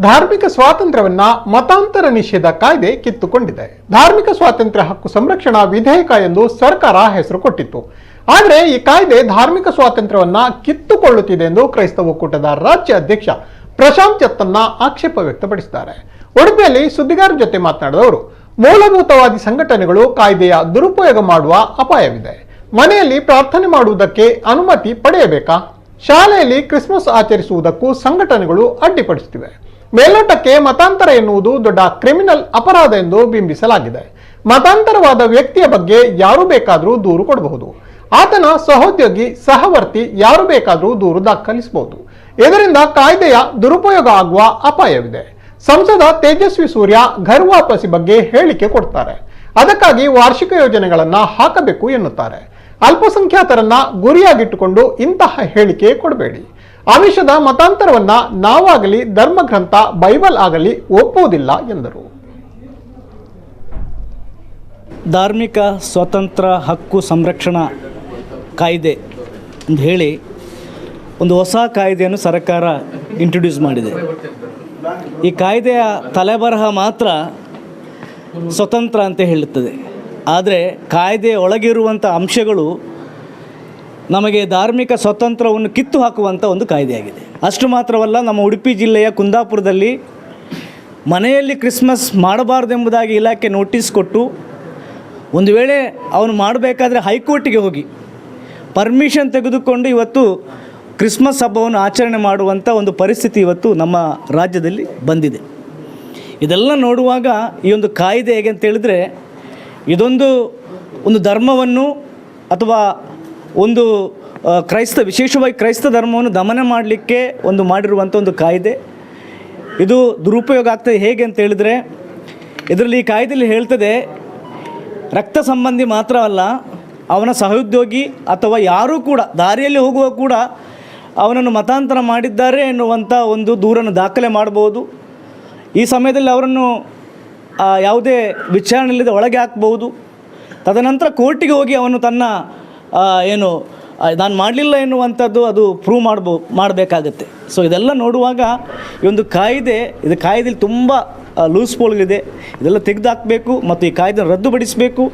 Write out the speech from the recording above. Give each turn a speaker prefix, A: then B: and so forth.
A: ಧಾರ್ಮಿಕ ಸ್ವಾತಂತ್ರ್ಯವನ್ನ ಮತಾಂತರ ನಿಷೇಧ ಕಾಯ್ದೆ ಕಿತ್ತುಕೊಂಡಿದೆ. ಧಾರ್ಮಿಕ ಸ್ವಾತಂತ್ರ್ಯ ಹಕ್ಕು ಸಂರಕ್ಷಣಾ ವಿಧೇಯಕ ಎಂದು ಸರ್ಕಾರ ಹೆಸರು ಕೊಟ್ಟಿತ್ತು. ಆದರೆ ಈ ಕಾಯ್ದೆ ಧಾರ್ಮಿಕ ಸ್ವಾತಂತ್ರ್ಯವನ್ನ ಕಿತ್ತುಕೊಳ್ಳುತ್ತಿದೆ ಎಂದು ಕ್ರೈಸ್ತ ಒಕ್ಕೂಟದ ರಾಜ್ಯ ಅಧ್ಯಕ್ಷ ಪ್ರಶಾಂತ್ ಚತ್ತನ್ನ ಆಕ್ಷೇಪ ವ್ಯಕ್ತಪಡಿಸಿದ್ದಾರೆ. ಉಡುಪಿಯಲ್ಲಿ ಸುದ್ದಿಗಾರರ ಜೊತೆ ಮಾತನಾಡಿದವರು, ಮೂಲಭೂತವಾದಿ ಸಂಘಟನೆಗಳು ಕಾಯ್ದೆಯ ದುರುಪಯೋಗ ಮಾಡುವ ಅಪಾಯವಿದೆ. ಮನೆಯಲ್ಲಿ ಪ್ರಾರ್ಥನೆ ಮಾಡುವುದಕ್ಕೆ ಅನುಮತಿ ಪಡೆಯಬೇಕಾ? ಶಾಲೆಯಲ್ಲಿ ಕ್ರಿಸ್ಮಸ್ ಆಚರಿಸುವುದಕ್ಕೂ ಸಂಘಟನೆಗಳು ಅಡ್ಡಿಪಡಿಸುತ್ತಿವೆ. ಮೇಲ್ನೋಟಕ್ಕೆ ಮತಾಂತರ ಎನ್ನುವುದು ದೊಡ್ಡ ಕ್ರಿಮಿನಲ್ ಅಪರಾಧ ಎಂದು ಬಿಂಬಿಸಲಾಗಿದೆ. ಮತಾಂತರವಾದ ವ್ಯಕ್ತಿಯ ಬಗ್ಗೆ ಯಾರು ಬೇಕಾದರೂ ದೂರು ಕೊಡಬಹುದು. ಆತನ ಸಹೋದ್ಯೋಗಿ, ಸಹವರ್ತಿ ಯಾರು ಬೇಕಾದರೂ ದೂರು ದಾಖಲಿಸಬಹುದು. ಇದರಿಂದ ಕಾಯ್ದೆಯ ದುರುಪಯೋಗ ಆಗುವ ಅಪಾಯವಿದೆ. ಸಂಸದ ತೇಜಸ್ವಿ ಸೂರ್ಯ ಘರ್ ವಾಪಸಿ ಬಗ್ಗೆ ಹೇಳಿಕೆ ಕೊಡ್ತಾರೆ. ಅದಕ್ಕಾಗಿ ವಾರ್ಷಿಕ ಯೋಜನೆಗಳನ್ನ ಹಾಕಬೇಕು ಎನ್ನುತ್ತಾರೆ. ಅಲ್ಪಸಂಖ್ಯಾತರನ್ನ ಗುರಿಯಾಗಿಟ್ಟುಕೊಂಡು ಇಂತಹ ಹೇಳಿಕೆ ಕೊಡಬೇಡಿ. ಆಮಿಷದ ಮತಾಂತರವನ್ನ ನಾವಾಗಲಿ ಧರ್ಮಗ್ರಂಥ ಬೈಬಲ್ ಆಗಲಿ ಒಪ್ಪುವುದಿಲ್ಲ ಎಂದರು.
B: ಧಾರ್ಮಿಕ ಸ್ವಾತಂತ್ರ್ಯ ಹಕ್ಕು ಸಂರಕ್ಷಣಾ ಕಾಯ್ದೆ ಅಂತ ಹೇಳಿ ಒಂದು ಹೊಸ ಕಾಯ್ದೆಯನ್ನು ಸರ್ಕಾರ ಇಂಟ್ರೊಡ್ಯೂಸ್ ಮಾಡಿದೆ. ಈ ಕಾಯ್ದೆಯ ತಲೆಬರಹ ಮಾತ್ರ ಸ್ವತಂತ್ರ ಅಂತ ಹೇಳುತ್ತದೆ. ಆದರೆ ಕಾಯ್ದೆಯ ಒಳಗಿರುವಂಥ ಅಂಶಗಳು ನಮಗೆ ಧಾರ್ಮಿಕ ಸ್ವಾತಂತ್ರ್ಯವನ್ನು ಕಿತ್ತು ಹಾಕುವಂಥ ಒಂದು ಕಾಯ್ದೆಯಾಗಿದೆ. ಅಷ್ಟು ಮಾತ್ರವಲ್ಲ, ನಮ್ಮ ಉಡುಪಿ ಜಿಲ್ಲೆಯ ಕುಂದಾಪುರದಲ್ಲಿ ಮನೆಯಲ್ಲಿ ಕ್ರಿಸ್ಮಸ್ ಮಾಡಬಾರ್ದೆಂಬುದಾಗಿ ಇಲಾಖೆ ನೋಟಿಸ್ ಕೊಟ್ಟು, ಒಂದು ವೇಳೆ ಅವನು ಮಾಡಬೇಕಾದ್ರೆ ಹೈಕೋರ್ಟಿಗೆ ಹೋಗಿ ಪರ್ಮಿಷನ್ ತೆಗೆದುಕೊಂಡು ಇವತ್ತು ಕ್ರಿಸ್ಮಸ್ ಹಬ್ಬವನ್ನು ಆಚರಣೆ ಮಾಡುವಂಥ ಒಂದು ಪರಿಸ್ಥಿತಿ ಇವತ್ತು ನಮ್ಮ ರಾಜ್ಯದಲ್ಲಿ ಬಂದಿದೆ. ಇದೆಲ್ಲ ನೋಡುವಾಗ ಈ ಒಂದು ಕಾಯ್ದೆ ಹೇಗೆ ಅಂತ ಹೇಳಿದ್ರೆ, ಇದೊಂದು ಧರ್ಮವನ್ನು ಅಥವಾ ಒಂದು ವಿಶೇಷವಾಗಿ ಕ್ರೈಸ್ತ ಧರ್ಮವನ್ನು ದಮನ ಮಾಡಲಿಕ್ಕೆ ಮಾಡಿರುವಂಥ ಒಂದು ಕಾಯ್ದೆ. ಇದು ದುರುಪಯೋಗ ಆಗ್ತದೆ ಹೇಗೆ ಅಂತ ಹೇಳಿದರೆ, ಇದರಲ್ಲಿ ಈ ಕಾಯ್ದೆಯಲ್ಲಿ ಹೇಳ್ತದೆ, ರಕ್ತ ಸಂಬಂಧಿ ಮಾತ್ರ ಅಲ್ಲ, ಅವನ ಸಹೋದ್ಯೋಗಿ ಅಥವಾ ಯಾರೂ ಕೂಡ ದಾರಿಯಲ್ಲಿ ಹೋಗುವ ಕೂಡ ಅವನನ್ನು ಮತಾಂತರ ಮಾಡಿದ್ದಾರೆ ಎನ್ನುವಂಥ ಒಂದು ದೂರನ್ನು ದಾಖಲೆ ಮಾಡ್ಬೋದು. ಈ ಸಮಯದಲ್ಲಿ ಅವರನ್ನು ಯಾವುದೇ ವಿಚಾರಣೆ ಇಲ್ಲದೆ ಒಳಗೆ ಹಾಕ್ಬೋದು. ತದನಂತರ ಕೋರ್ಟಿಗೆ ಹೋಗಿ ಅವನು ತನ್ನ ನಾನು ಮಾಡಲಿಲ್ಲ ಎನ್ನುವಂಥದ್ದು ಅದು ಪ್ರೂವ್ ಮಾಡಬೇಕಾಗತ್ತೆ. ಸೊ ಇದೆಲ್ಲ ನೋಡುವಾಗ ಈ ಒಂದು ಕಾಯ್ದೆಯಲ್ಲಿ ತುಂಬ ಲೂಸ್ ಪೋಲ್ಗಳಿದೆ. ಇದೆಲ್ಲ ತೆಗೆದುಹಾಕಬೇಕು ಮತ್ತು ಈ ಕಾಯ್ದೆ ರದ್ದುಪಡಿಸಬೇಕು.